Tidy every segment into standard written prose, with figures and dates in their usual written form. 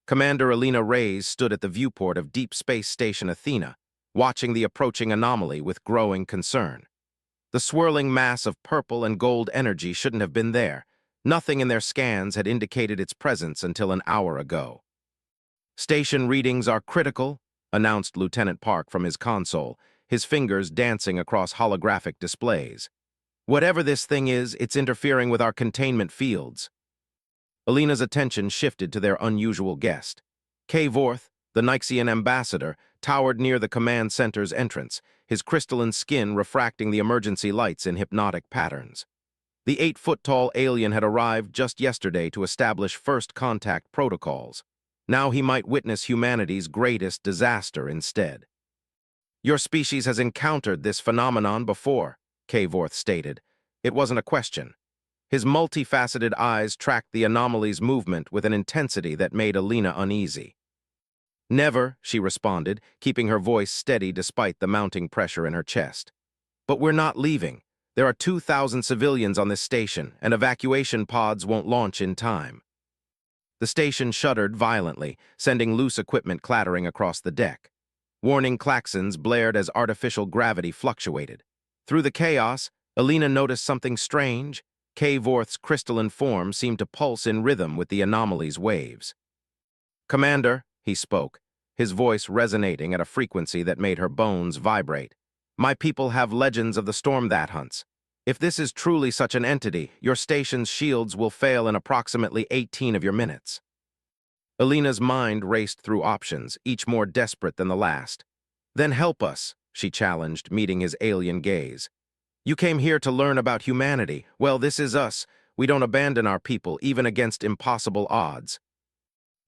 Commander Alina Reyes stood at the viewport of Deep Space Station Athena, watching the approaching anomaly with growing concern. The swirling mass of purple and gold energy shouldn't have been there. Nothing in their scans had indicated its presence until an hour ago. "Station readings are critical," announced Lieutenant Park from his console, his fingers dancing across holographic displays. "Whatever this thing is, it's interfering with our containment fields." Alina's attention shifted to their unusual guest. Vorth, the Nyxian ambassador, towered near the command center's entrance, his crystalline skin refracting the emergency lights in hypnotic patterns. The 8-foot-tall alien had arrived just yesterday to establish first contact protocols. Now he might witness humanity's greatest disaster instead. "Your species has encountered this phenomenon before," Vorth stated. It wasn't a question. His multifaceted eyes tracked the anomaly's movement with an intensity that made Alina uneasy. "Never," she responded, keeping her voice steady despite the mounting pressure in her chest. "But we're not leaving. There are 2,000 civilians on this station, and evacuation pods won't launch in time." The station shuddered violently, sending loose equipment clattering across the deck. Warning klaxons blared as artificial gravity fluctuated. Through the chaos, Alina noticed something strange. Vorth's crystalline form seemed to pulse in rhythm with the anomaly's waves. "Commander," he spoke, his voice resonating at a frequency that made her bones vibrate. "My people have legends of the storm that hunts. If this is truly such an entity, your station's shields will fail in approximately 18 of your minutes." Alina's mind raced through options, each more desperate than the last. "Then help us," she challenged, meeting his alien gaze. "You came here to learn about humanity. Well, this is us. We don't abandon our people, even against impossible odds."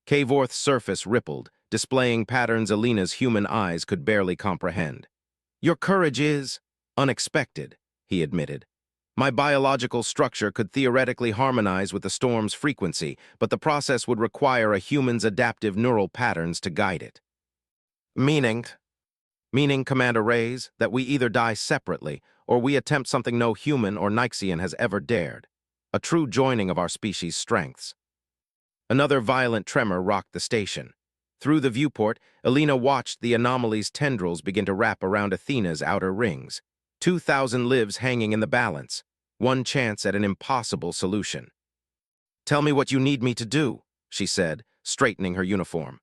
Vorth's surface rippled, displaying patterns Alina's human eyes could barely comprehend. "Your courage is unexpected," he admitted. "My biological structure could theoretically harmonize with the storm's frequency, but the process would require a human's adaptive neural patterns to guide it." Meaning, Commander Reyes, that we either die separately, or we attempt something no human or Nyxian has ever dared. A true joining of our species' strengths." Another violent tremor rocked the station. Through the viewport, Alina watched the anomaly's tendrils begin to wrap around Athena's outer rings. 2,000 lives hanging in the balance. One chance at an impossible solution. "Tell me what you need me to do," she said, straightening her uniform.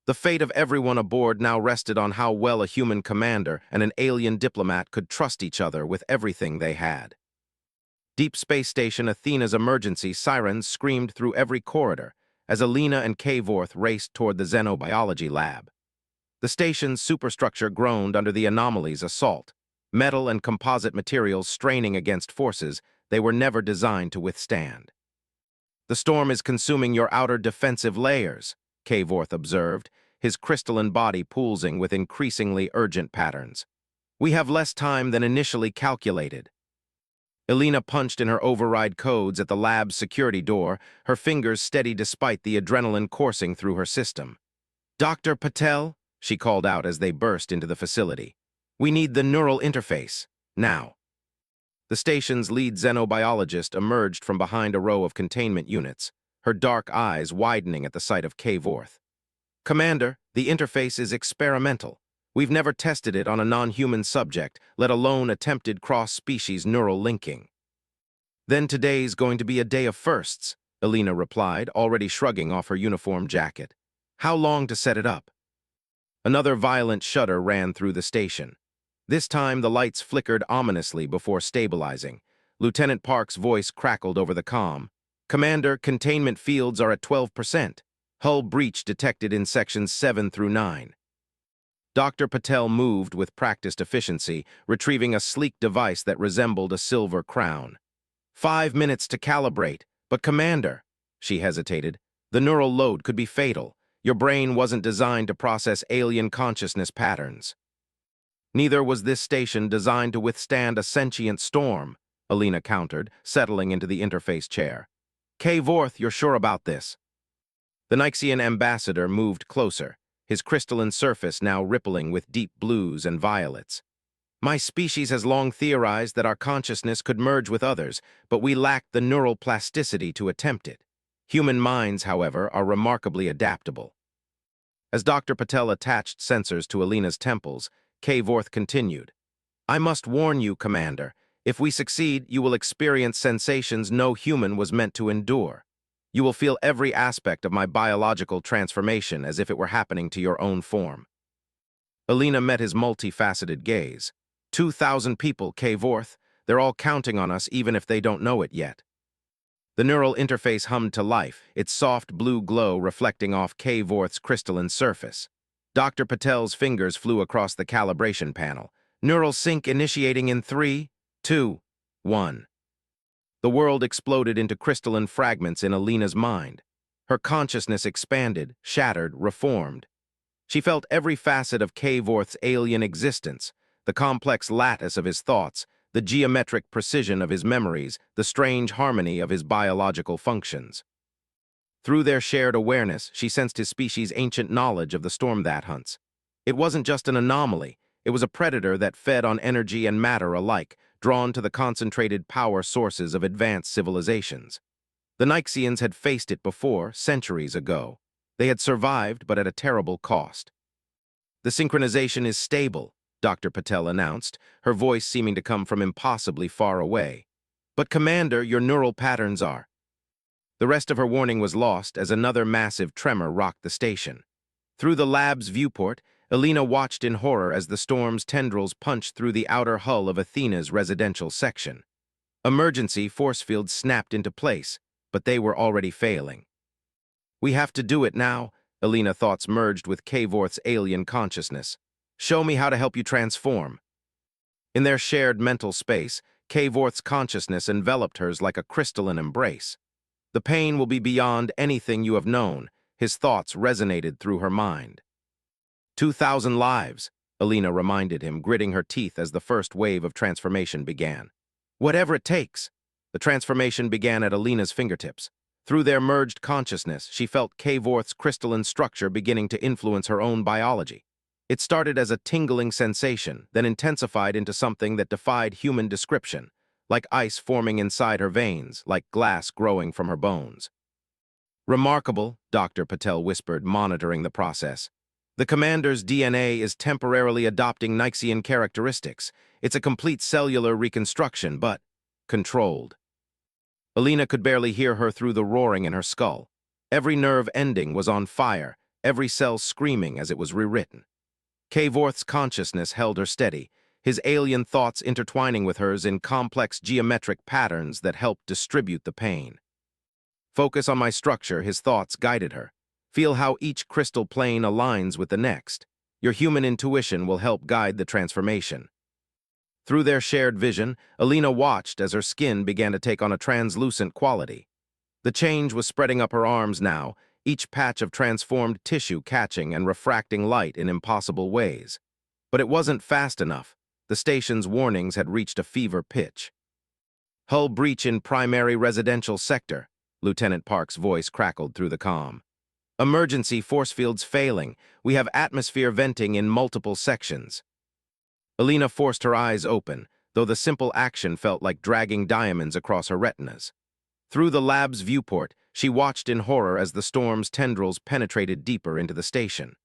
The fate of everyone aboard now rested on how well a human commander and an alien diplomat could trust each other with everything they had. Deep Space Station Athena's emergency sirens screamed through every corridor as Alina and Vorth raced toward the xenobiology lab. The station's superstructure groaned under the anomaly's assault, metal and composite materials straining against forces they were never designed to withstand. "The storm is consuming your outer defensive layers," Vorth observed, his crystalline body pulsing with increasingly urgent patterns. "We have less time than initially calculated." Alina punched in her override codes at the lab's security door, her fingers steady despite the adrenaline coursing through her system. "Dr. Patel," she called out as they burst into the facility. "We need the neural interface, now." The station's lead xenobiologist emerged from behind a row of containment units, her dark eyes widening at the sight of Vorth. "Commander, the interface is experimental. We've never tested it on a non-human subject, let alone attempted cross-species neural linking." "Then today's going to be a day of firsts," Alina replied, already shrugging off her uniform jacket. "How long to set it up?" Another violent shudder ran through the station. This time the lights flickered ominously before stabilizing. Lieutenant Park's voice crackled over the comm. "Commander, containment fields are at 12%. Hull breach detected in sections 7 through 9. Dr. Patel moved with practiced efficiency, retrieving a sleek device that resembled a silver crown. 5 minutes to calibrate, but Commander," she hesitated, "the neural load could be fatal. Your brain wasn't designed to process alien consciousness patterns." "Neither was this station designed to withstand a sentient storm," Alina countered, settling into the interface chair. "Vorth, you're sure about this?" The Nyxian ambassador moved closer, his crystalline surface now rippling with deep blues and violets. "My species has long theorized that our consciousness could merge with others, but we lacked the neural plasticity to attempt it. Human minds, however, are remarkably adaptable. As Dr. Patel attached sensors to Alina's temples, Vorth continued, I must warn you, Commander. If we succeed, you will experience sensations no human was meant to endure. You will feel every aspect of my biological transformation as if it were happening to your own form. Alina met his multifaceted gaze. 2,000 people, Vorth. They're all counting on us even if they don't know it yet. The neural interface hummed to life, its soft blue glow reflecting off Vorth's crystalline surface. Dr. Patel's fingers flew across the calibration panel. Neural sync initiating in 3, 2, 1. The world exploded into crystalline fragments in Alina's mind. Her consciousness expanded, shattered, reformed. She felt every facet of Vorth's alien existence, the complex lattice of his thoughts, the geometric precision of his memories, the strange harmony of his biological functions. Through their shared awareness, she sensed his species' ancient knowledge of the storm that hunts. It wasn't just an anomaly, it was a predator that fed on energy and matter alike, drawn to the concentrated power sources of advanced civilizations. The Nixians had faced it before, centuries ago. They had survived, but at a terrible cost. The synchronization is stable, Dr. Patel announced, her voice seeming to come from impossibly far away. But, Commander, your neural patterns are. The rest of her warning was lost as another massive tremor rocked the station. Through the lab's viewport, Alina watched in horror as the storm's tendrils punched through the outer hull of Athena's residential section. Emergency force fields snapped into place, but they were already failing. We have to do it now, Alina's thoughts merged with Vorth's alien consciousness. Show me how to help you transform. In their shared mental space, Vorth's consciousness enveloped hers like a crystalline embrace. The pain will be beyond anything you have known, his thoughts resonated through her mind. 2,000 lives, Alina reminded him, gritting her teeth as the first wave of transformation began. Whatever it takes. The transformation began at Alina's fingertips. Through their merged consciousness, she felt Vorth's crystalline structure beginning to influence her own biology. It started as a tingling sensation, then intensified into something that defied human description, like ice forming inside her veins, like glass growing from her bones. Remarkable, Dr. Patel whispered, monitoring the process. The commander's DNA is temporarily adopting Nixian characteristics. It's a complete cellular reconstruction, but controlled. Alina could barely hear her through the roaring in her skull. Every nerve ending was on fire, every cell screaming as it was rewritten. Vorth's consciousness held her steady, his alien thoughts intertwining with hers in complex geometric patterns that helped distribute the pain. Focus on my structure, his thoughts guided her. Feel how each crystal plane aligns with the next. Your human intuition will help guide the transformation. Through their shared vision, Alina watched as her skin began to take on a translucent quality. The change was spreading up her arms now, each patch of transformed tissue catching and refracting light in impossible ways. But it wasn't fast enough. The station's warnings had reached a fever pitch. Hull breach in primary residential sector, Lieutenant Park's voice crackled through the comm. Emergency force fields failing. We have atmosphere venting in multiple sections. Alina forced her eyes open, though the simple action felt like dragging diamonds across her retinas. Through the lab's viewport, she watched in horror as the storm's tendrils penetrated deeper into the station.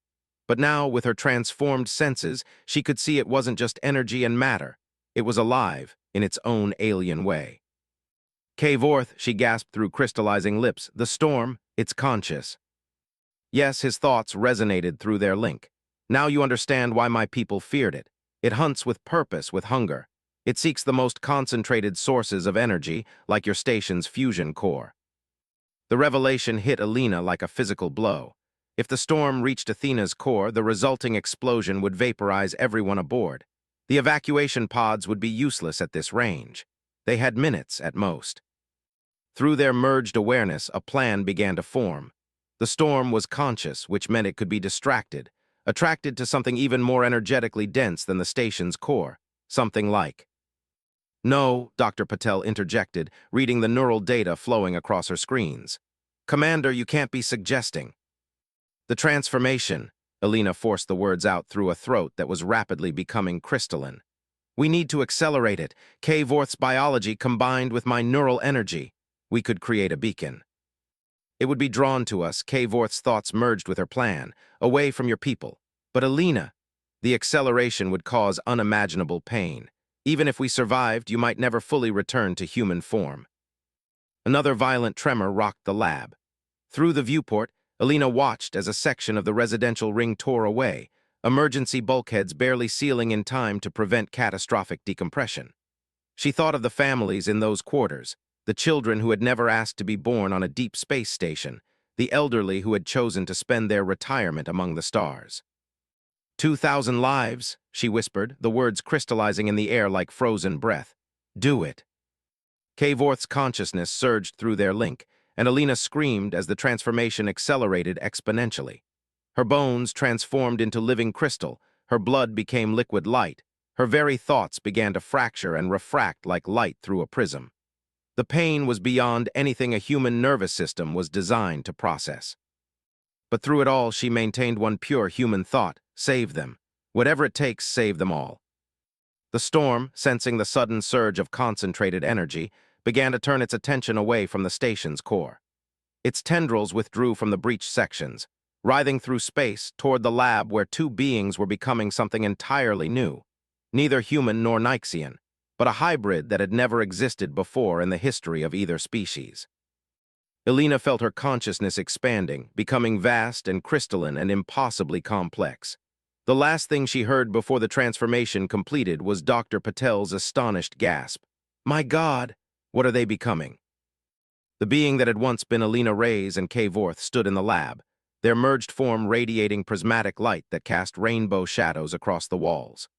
But now, with her transformed senses, she could see it wasn't just energy and matter. It was alive, in its own alien way. Vorth, she gasped through crystallizing lips, the storm, it's conscious. Yes, his thoughts resonated through their link. Now you understand why my people feared it. It hunts with purpose, with hunger. It seeks the most concentrated sources of energy, like your station's fusion core. The revelation hit Alina like a physical blow. If the storm reached Athena's core, the resulting explosion would vaporize everyone aboard. The evacuation pods would be useless at this range. They had minutes at most. Through their merged awareness, a plan began to form. The storm was conscious, which meant it could be distracted, attracted to something even more energetically dense than the station's core, something like. No, Dr. Patel interjected, reading the neural data flowing across her screens. Commander, you can't be suggesting. The transformation, Alina forced the words out through a throat that was rapidly becoming crystalline. We need to accelerate it. Vorth's biology combined with my neural energy. We could create a beacon. It would be drawn to us. Kavorth's thoughts merged with her plan, away from your people. But Alina, the acceleration would cause unimaginable pain. Even if we survived, you might never fully return to human form. Another violent tremor rocked the lab. Through the viewport, Alina watched as a section of the residential ring tore away, emergency bulkheads barely sealing in time to prevent catastrophic decompression. She thought of the families in those quarters, the children who had never asked to be born on a deep space station, the elderly who had chosen to spend their retirement among the stars. 2,000 lives, she whispered, the words crystallizing in the air like frozen breath. Do it. Kavorth's consciousness surged through their link, and Alina screamed as the transformation accelerated exponentially. Her bones transformed into living crystal, her blood became liquid light, her very thoughts began to fracture and refract like light through a prism. The pain was beyond anything a human nervous system was designed to process. But through it all, she maintained one pure human thought: save them. Whatever it takes, save them all. The storm, sensing the sudden surge of concentrated energy, began to turn its attention away from the station's core. Its tendrils withdrew from the breached sections, writhing through space toward the lab where two beings were becoming something entirely new. Neither human nor Nyxian, but a hybrid that had never existed before in the history of either species. Alina felt her consciousness expanding, becoming vast and crystalline and impossibly complex. The last thing she heard before the transformation completed was Dr. Patel's astonished gasp. My God, what are they becoming? The being that had once been Alina Reyes and Kavorth stood in the lab, their merged form radiating prismatic light that cast rainbow shadows across the walls.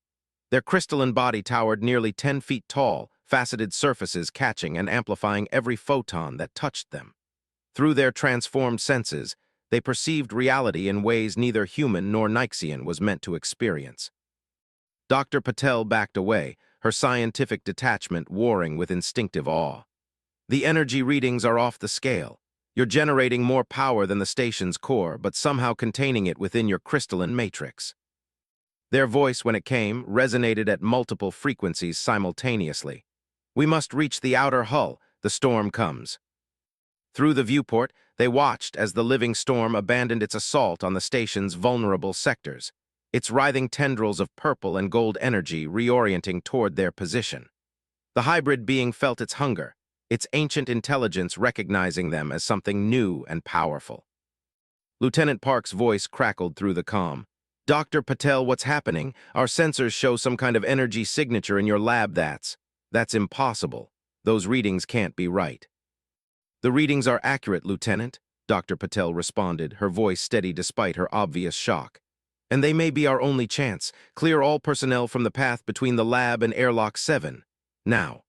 Their crystalline body towered nearly 10 feet tall, faceted surfaces catching and amplifying every photon that touched them. Through their transformed senses, they perceived reality in ways neither human nor Nyxian was meant to experience. Dr. Patel backed away, her scientific detachment warring with instinctive awe. The energy readings are off the scale. You're generating more power than the station's core, but somehow containing it within your crystalline matrix. Their voice, when it came, resonated at multiple frequencies simultaneously. We must reach the outer hull. The storm comes. Through the viewport, they watched as the living storm abandoned its assault on the station's vulnerable sectors, its writhing tendrils of purple and gold energy reorienting toward their position. The hybrid being felt its hunger, its ancient intelligence recognizing them as something new and powerful. Lieutenant Park's voice crackled through the calm. Dr. Patel, what's happening? Our sensors show some kind of energy signature in your lab. That's impossible. Those readings can't be right. The readings are accurate, Lieutenant, Dr. Patel responded, her voice steady despite her obvious shock. And they may be our only chance. Clear all personnel from the path between the lab and airlock 7. Now.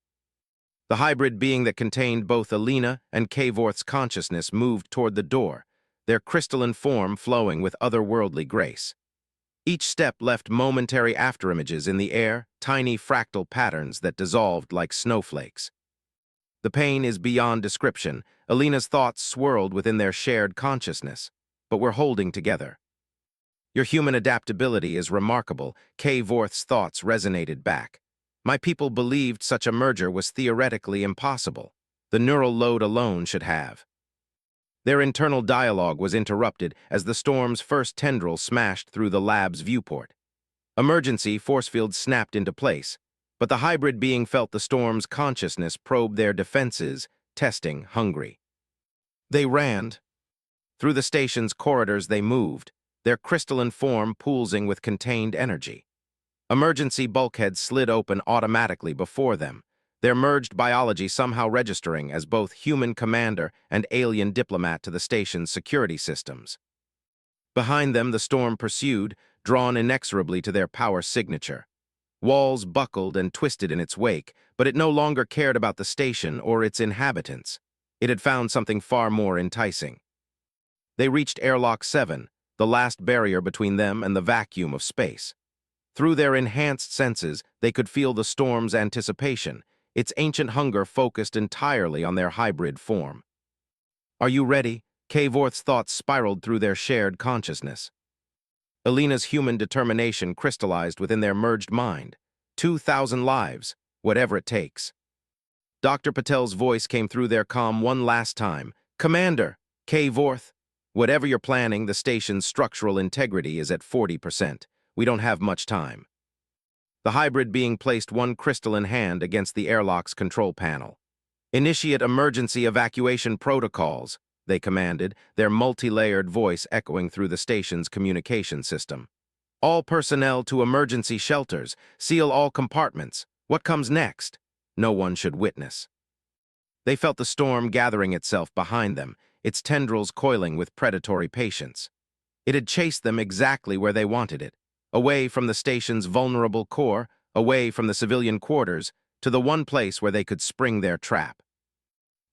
The hybrid being that contained both Alina and Kavorth's consciousness moved toward the door, their crystalline form flowing with otherworldly grace. Each step left momentary afterimages in the air, tiny fractal patterns that dissolved like snowflakes. The pain is beyond description. Alina's thoughts swirled within their shared consciousness, but we're holding together. Your human adaptability is remarkable, Kavorth's thoughts resonated back. My people believed such a merger was theoretically impossible. The neural load alone should have. Their internal dialogue was interrupted as the storm's first tendril smashed through the lab's viewport. Emergency force fields snapped into place, but the hybrid being felt the storm's consciousness probe their defenses, testing hungry. They ran. Through the station's corridors they moved, their crystalline form pulsing with contained energy. Emergency bulkheads slid open automatically before them, their merged biology somehow registering as both human commander and alien diplomat to the station's security systems. Behind them the storm pursued, drawn inexorably to their power signature. Walls buckled and twisted in its wake, but it no longer cared about the station or its inhabitants. It had found something far more enticing. They reached airlock 7, the last barrier between them and the vacuum of space. Through their enhanced senses, they could feel the storm's anticipation, its ancient hunger focused entirely on their hybrid form. Are you ready? Kavorth's thoughts spiraled through their shared consciousness. Alina's human determination crystallized within their merged mind. 2,000 lives, whatever it takes. Dr. Patel's voice came through their calm one last time. Commander! K-Vorth, whatever you're planning, the station's structural integrity is at 40%. We don't have much time. The hybrid being placed one crystalline hand against the airlock's control panel. Initiate emergency evacuation protocols, they commanded, their multi-layered voice echoing through the station's communication system. All personnel to emergency shelters. Seal all compartments. What comes next? No one should witness. They felt the storm gathering itself behind them, its tendrils coiling with predatory patience. It had chased them exactly where they wanted it, away from the station's vulnerable core, away from the civilian quarters, to the one place where they could spring their trap.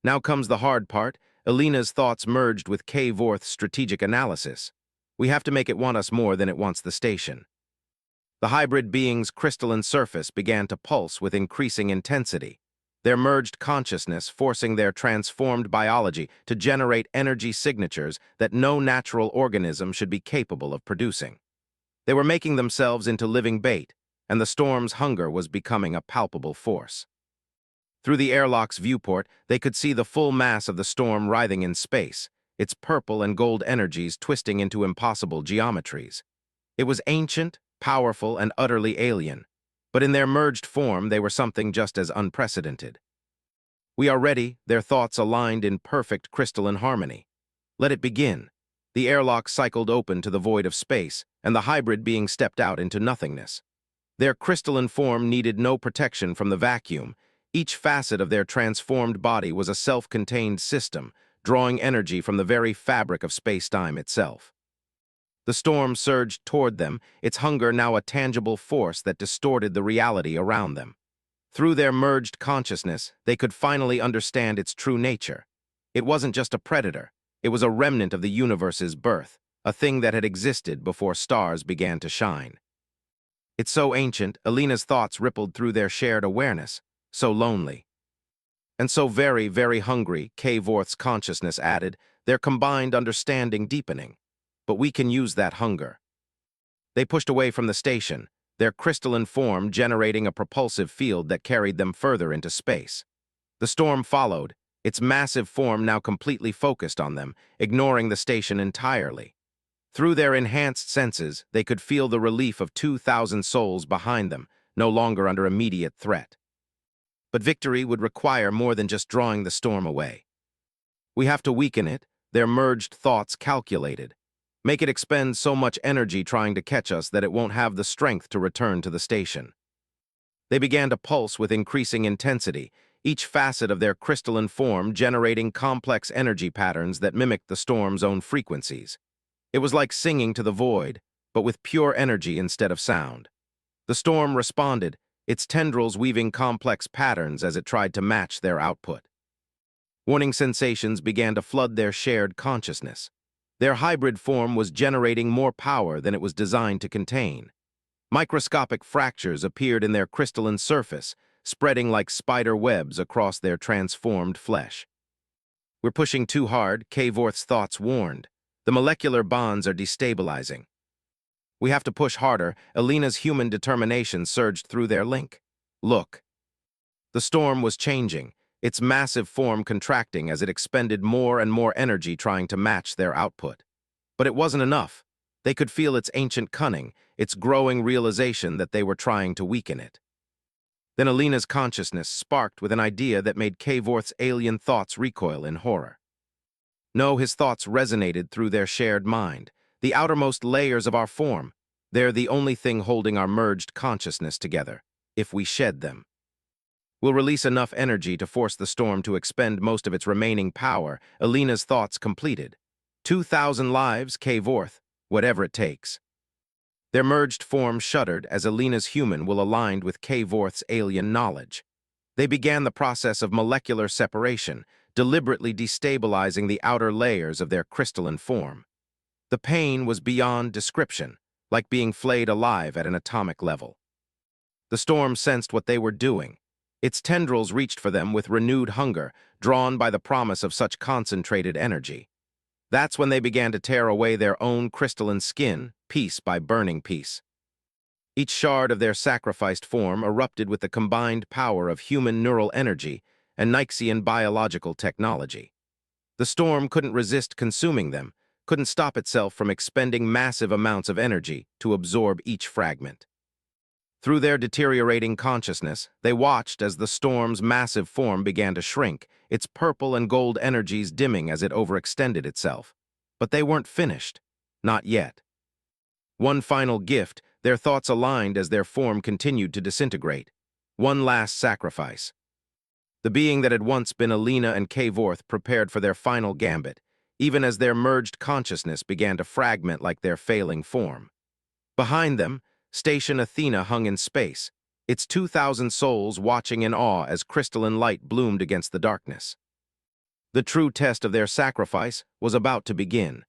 Now comes the hard part. Alina's thoughts merged with K-Vorth's strategic analysis. We have to make it want us more than it wants the station. The hybrid being's crystalline surface began to pulse with increasing intensity, their merged consciousness forcing their transformed biology to generate energy signatures that no natural organism should be capable of producing. They were making themselves into living bait, and the storm's hunger was becoming a palpable force. Through the airlock's viewport, they could see the full mass of the storm writhing in space, its purple and gold energies twisting into impossible geometries. It was ancient, powerful, and utterly alien, but in their merged form they were something just as unprecedented. We are ready, their thoughts aligned in perfect crystalline harmony. Let it begin. The airlock cycled open to the void of space, and the hybrid being stepped out into nothingness. Their crystalline form needed no protection from the vacuum. Each facet of their transformed body was a self-contained system, drawing energy from the very fabric of space-time itself. The storm surged toward them, its hunger now a tangible force that distorted the reality around them. Through their merged consciousness, they could finally understand its true nature. It wasn't just a predator, it was a remnant of the universe's birth, a thing that had existed before stars began to shine. It's so ancient, Alina's thoughts rippled through their shared awareness, so lonely. And so very, very hungry, K-Vorth's consciousness added, their combined understanding deepening. But we can use that hunger. They pushed away from the station, their crystalline form generating a propulsive field that carried them further into space. The storm followed, its massive form now completely focused on them, ignoring the station entirely. Through their enhanced senses, they could feel the relief of 2,000 souls behind them, no longer under immediate threat. But victory would require more than just drawing the storm away. We have to weaken it, their merged thoughts calculated. Make it expend so much energy trying to catch us that it won't have the strength to return to the station. They began to pulse with increasing intensity, each facet of their crystalline form generating complex energy patterns that mimicked the storm's own frequencies. It was like singing to the void, but with pure energy instead of sound. The storm responded, its tendrils weaving complex patterns as it tried to match their output. Warning sensations began to flood their shared consciousness. Their hybrid form was generating more power than it was designed to contain. Microscopic fractures appeared in their crystalline surface, spreading like spider webs across their transformed flesh. We're pushing too hard, K-Vorth's thoughts warned. The molecular bonds are destabilizing. We have to push harder. Alina's human determination surged through their link. Look. The storm was changing, its massive form contracting as it expended more and more energy trying to match their output. But it wasn't enough. They could feel its ancient cunning, its growing realization that they were trying to weaken it. Then Alina's consciousness sparked with an idea that made K-Vorth's alien thoughts recoil in horror. No, his thoughts resonated through their shared mind. The outermost layers of our form, they're the only thing holding our merged consciousness together, if we shed them. We'll release enough energy to force the storm to expend most of its remaining power, Alina's thoughts completed. 2,000 lives, K-Vorth, whatever it takes. Their merged form shuddered as Alina's human will aligned with K-Vorth's alien knowledge. They began the process of molecular separation, deliberately destabilizing the outer layers of their crystalline form. The pain was beyond description, like being flayed alive at an atomic level. The storm sensed what they were doing. Its tendrils reached for them with renewed hunger, drawn by the promise of such concentrated energy. That's when they began to tear away their own crystalline skin, piece by burning piece. Each shard of their sacrificed form erupted with the combined power of human neural energy and Nyxian biological technology. The storm couldn't resist consuming them, couldn't stop itself from expending massive amounts of energy to absorb each fragment. Through their deteriorating consciousness, they watched as the storm's massive form began to shrink, its purple and gold energies dimming as it overextended itself. But they weren't finished. Not yet. One final gift, their thoughts aligned as their form continued to disintegrate. One last sacrifice. The being that had once been Alina and Kavorth prepared for their final gambit, even as their merged consciousness began to fragment like their failing form. Behind them, Station Athena hung in space, its 2,000 souls watching in awe as crystalline light bloomed against the darkness. The true test of their sacrifice was about to begin.